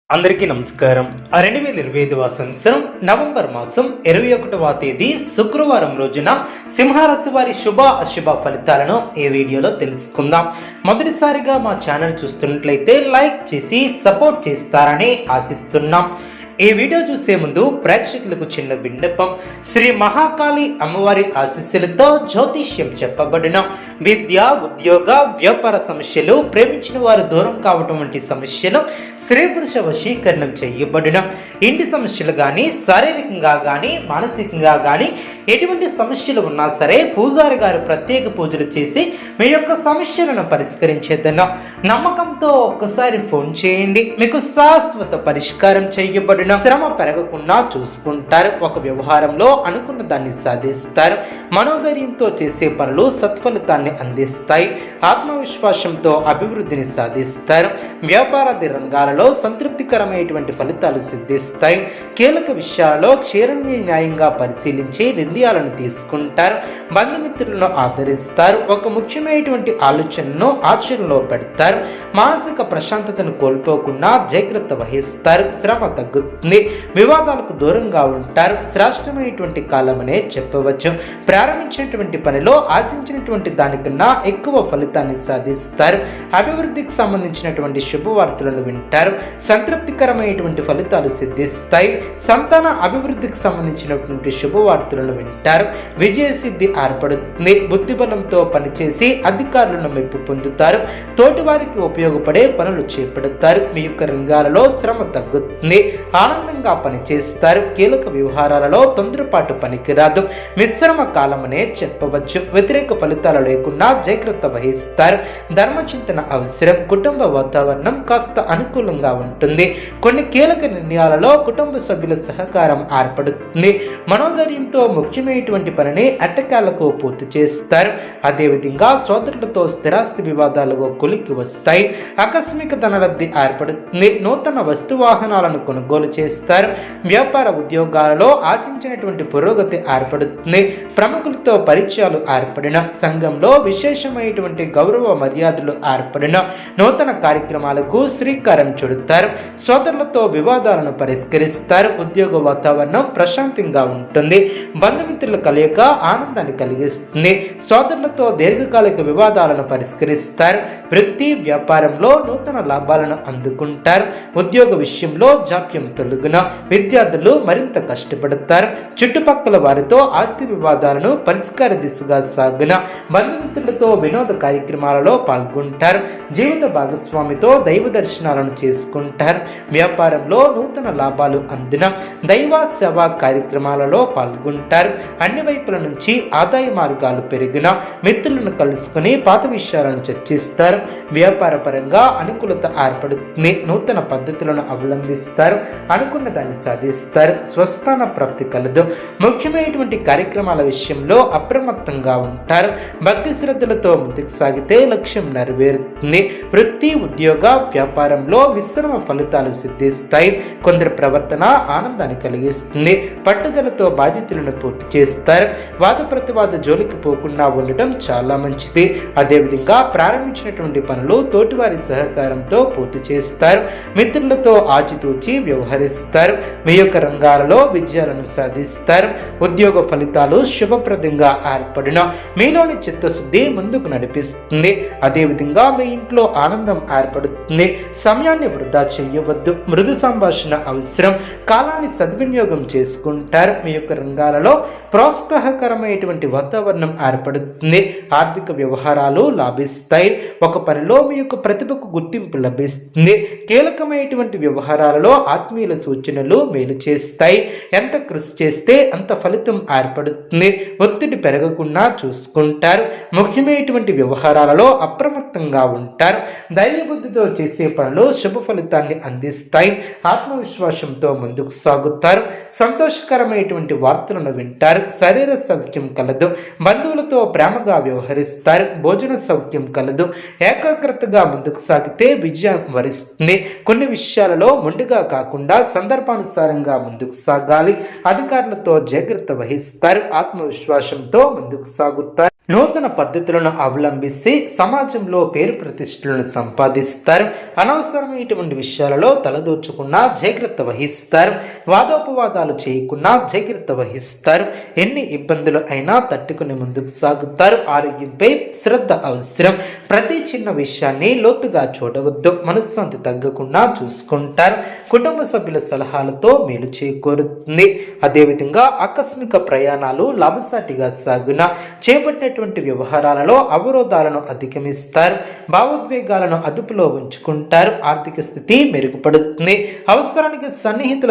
అందరికీ నమస్కారం. 2025 సంవత్సరం నవంబర్ మాసం 21వ తేదీ శుక్రవారం రోజున సింహరాశి వారి శుభ అశుభ ఫలితాలను ఈ వీడియోలో తెలుసుకుందాం. మొదటిసారిగా మా ఛానల్ చూస్తున్నట్లయితే లైక్ చేసి సపోర్ట్ చేస్తారని ఆశిస్తున్నాం. ఈ వీడియో చూసే ముందు ప్రేక్షకులకు చిన్న విన్నపం. శ్రీ మహాకాళి అమ్మవారి ఆశీస్సులతో జ్యోతిష్యం చెప్పబడిన విద్య, ఉద్యోగ, వ్యాపార సమస్యలు, ప్రేమించిన వారు దూరం కావటం వంటి సమస్యలు, స్త్రీ పురుష వశీకరణం చేయబడిన ఇంటి సమస్యలు కానీ, శారీరకంగా కానీ, మానసికంగా కానీ ఎటువంటి సమస్యలు ఉన్నా సరే పూజారి గారు ప్రత్యేక పూజలు చేసి మీ యొక్క సమస్యలను పరిష్కరించేద్దాం. నమ్మకంతో ఒక్కసారి ఫోన్ చేయండి, మీకు శాశ్వత పరిష్కారం చేయబడిన శ్రమ పెరగకుండా చూసుకుంటారు. ఒక వ్యవహారంలో అనుకున్న దాన్ని సాధిస్తారు. మనోధైర్యంతో చేసే పనులు సత్ఫలితాన్ని అందిస్తాయి. ఆత్మవిశ్వాసంతో అభివృద్ధిని సాధిస్తారు. వ్యాపారాది రంగాలలో సంతృప్తికరమైనటువంటి ఫలితాలు సిద్ధిస్తాయి. కీలక విషయాల్లో క్షేత్రీయ న్యాయంగా పరిశీలించి నిర్ణయాలను తీసుకుంటారు. బంధుమిత్రులను ఆదరిస్తారు. ఒక ముఖ్యమైనటువంటి ఆలోచనను ఆచరణలో పెడతారు. మానసిక ప్రశాంతతను కోల్పోకుండా జాగ్రత్త వహిస్తారు. శ్రమ తగ్గుతుంది. వివాదాలకు దూరంగా ఉంటారు. శ్రేష్టమైనటువంటి కాలమనే చెప్పవచ్చు. ప్రారంభించినటువంటి పనిలో ఆశించినటువంటి దానికన్నా ఎక్కువ ఫలితాన్ని సాధిస్తారు. అభివృద్ధికి సంబంధించినటువంటి శుభవార్తలను వింటారు. సంతృప్తికరమైనటువంటి ఫలితాలు సిద్ధిస్తాయి. సంతాన అభివృద్ధికి సంబంధించినటువంటి శుభవార్తలను వింటారు. విజయ సిద్ధి ఏర్పడుతుంది. బుద్ధిబలంతో పనిచేసి అధికారులను మెప్పు పొందుతారు. తోటివారికి ఉపయోగపడే పనులు చేపడతారు. మీ యొక్క రంగాలలో శ్రమ తగ్గుతుంది. ఆనందంగా పనిచేస్తారు. కీలక వ్యవహారాలలో తొందరపాటు పనికిరాదు. మిశ్రమ కాలమనే చెప్పవచ్చు. వ్యతిరేక ఫలితాలు లేకుండా జాగ్రత్త వహిస్తారు. ధర్మచింతన అవసరం. కుటుంబ వాతావరణం కాస్త అనుకూలంగా ఉంటుంది. కొన్ని కీలక నిర్ణయాలలో కుటుంబ సభ్యుల సహకారం ఏర్పడుతుంది. మనోధైర్యంతో ముఖ్యమైనటువంటి పనిని అట్టకాలకు పూర్తి చేస్తారు. అదేవిధంగా సోదరులతో స్థిరాస్తి వివాదాలు కొలికి వస్తాయి. ఆకస్మిక ధనలబ్ధి ఏర్పడుతుంది. నూతన వస్తువాహనాలను కొనుగోలు చేస్తారు. వ్యాపార ఉద్యోగాలలో ఆశించినటువంటి పురోగతి ఏర్పడుతుంది. ప్రముఖులతో పరిచయాలు ఏర్పడిన సంఘంలో విశేషమైనటువంటి గౌరవ మర్యాదలు ఏర్పడిన నూతన కార్యక్రమాలకు శ్రీకారం చుడతారు. సోదరులతో వివాదాలను పరిష్కరిస్తారు. ఉద్యోగ వాతావరణం ప్రశాంతంగా ఉంటుంది. బంధుమిత్రుల కలయిక ఆనందాన్ని కలిగిస్తుంది. సోదరులతో దీర్ఘకాలిక వివాదాలను పరిష్కరిస్తారు. వృత్తి వ్యాపారంలో నూతన లాభాలను అందుకుంటారు. ఉద్యోగ విషయంలో జాప్యం తొలగున విద్యార్థులు మరింత కష్టపడతారు. చుట్టుపక్కల వారితో ఆస్తి వివాదాలను పరిష్కార దిశగా సాగున బంధుమిత్రులతో వినోద కార్యక్రమాలలో పాల్గొంటారు. జీవిత భాగస్వామితో దైవ దర్శనాలను చేసుకుంటారు. వ్యాపారంలో నూతన లాభాలు అందిన దైవ సేవా కార్యక్రమాలలో పాల్గొంటారు. అన్ని వైపుల నుంచి ఆదాయ మార్గాలు పెరిగిన మిత్రులను కలుసుకుని పాత విషయాలను చర్చిస్తారు. వ్యాపార పరంగా అనుకూలత ఏర్పడుతుంది. నూతన పద్ధతులను అవలంబిస్తారు. అనుకున్న దాన్ని సాధిస్తారు. స్వస్థాన ప్రాప్తి కలదు. ముఖ్యమైనటువంటి కార్యక్రమాల విషయంలో అప్రమత్తంగా ఉంటారు. భక్తి శ్రద్ధలతో ముందుకు సాగితే లక్ష్యం నెరవేరుతుంది. వృత్తి ఉద్యోగ వ్యాపారంలో మిశ్రమ ఫలితాలు సిద్ధిస్తాయి. కొందరి ప్రవర్తన ఆనందాన్ని కలిగిస్తుంది. పట్టుదలతో బాధ్యతలను పూర్తి చేస్తారు. వాద ప్రతివాద జోలికి పోకుండా ఉండటం చాలా మంచిది. అదేవిధంగా ప్రారంభించినటువంటి పనులు తోటివారి సహకారంతో పూర్తి చేస్తారు. మిత్రులతో ఆచితూచి వ్యవహరిస్తారు. మీ యొక్క రంగాలలో విజయాలను సాధిస్తారు. ఉద్యోగ ఫలితాలు శుభప్రదంగా ఏర్పడిన మీలోని చిత్తశుద్ధి ముందుకు నడిపిస్తుంది. అదేవిధంగా మీ ఇంట్లో ఆనందం ఏర్పడుతుంది. సమయాన్ని వృధా చేయవద్దు. మృదు సంభాషణ అవసరం. కాలాన్ని సద్వినియోగం చేసుకుంటారు. మీ యొక్క రంగాలలో ప్రోత్సాహకరమైనటువంటి వాతావరణం ఏర్పడుతుంది. ఆర్థిక వ్యవహారాలు లాభిస్తాయి. ఒక పనిలో మీ యొక్క ప్రతిభకు గుర్తింపు లభిస్తుంది. కీలకమైనటువంటి వ్యవహారాలలో ఆత్మీయుల సూచనలు మేలు చేస్తాయి. ఎంత కృషి చేస్తే అంత ఫలితం ఏర్పడుతుంది. ఒత్తిడి పెరగకుండా చూసుకుంటారు. ముఖ్యమైనటువంటి వ్యవహారాలలో అప్రమత్తంగా ఉంటారు. ధైర్యబుద్ధితో చేసే పనులు శుభ ఫలితాన్ని అందిస్తాయి. ఆత్మవిశ్వాసంతో ముందుకు సాగుతారు. సంతోషకరమైనటువంటి వార్తలను వింటారు. శరీర సౌఖ్యం కలదు. బంధువులతో ప్రేమగా వ్యవహరిస్తారు. భోజన సౌఖ్యం కలదు. ఏకాగ్రతగా ముందుకు సాగితే విజయం వరిస్తుంది. కొన్ని విషయాలలో మొండిగా కాకుండా సందర్భానుసారంగా ముందుకు సాగాలి. అధికారులతో జాగ్రత్త వహిస్తారు. ఆత్మవిశ్వాసంతో ముందుకు సాగుతారు. నూతన పద్ధతులను అవలంబిస్తే సమాజంలో పేరు ప్రతిష్టలను సంపాదిస్తారు. అనవసరమైనటువంటి విషయాలలో తలదూర్చుకున్నా జాగ్రత్త వహిస్తారు. వాదోపవాదాలు చేయకున్నా జాగ్రత్త వహిస్తారు. ఎన్ని ఇబ్బందులు అయినా తట్టుకుని ముందుకు సాగుతారు. ఆరోగ్యంపై శ్రద్ధ అవసరం. ప్రతి చిన్న విషయాన్ని లోతుగా చూడవద్దు. మనశ్శాంతి తగ్గకుండా చూసుకుంటారు. కుటుంబ సభ్యుల సలహాలతో మేలు చేకూరుతుంది. అదేవిధంగా ఆకస్మిక ప్రయాణాలు లాభసాటిగా సాగున చేపట్టే వ్యవహారాలలో అవరోధాలను అధిగమిస్తారు. భావోద్వేగాలను అదుపులో ఉంచుకుంటారు. ఆర్థిక స్థితి మెరుగుపడుతుంది. అవసరానికి సన్నిహితుల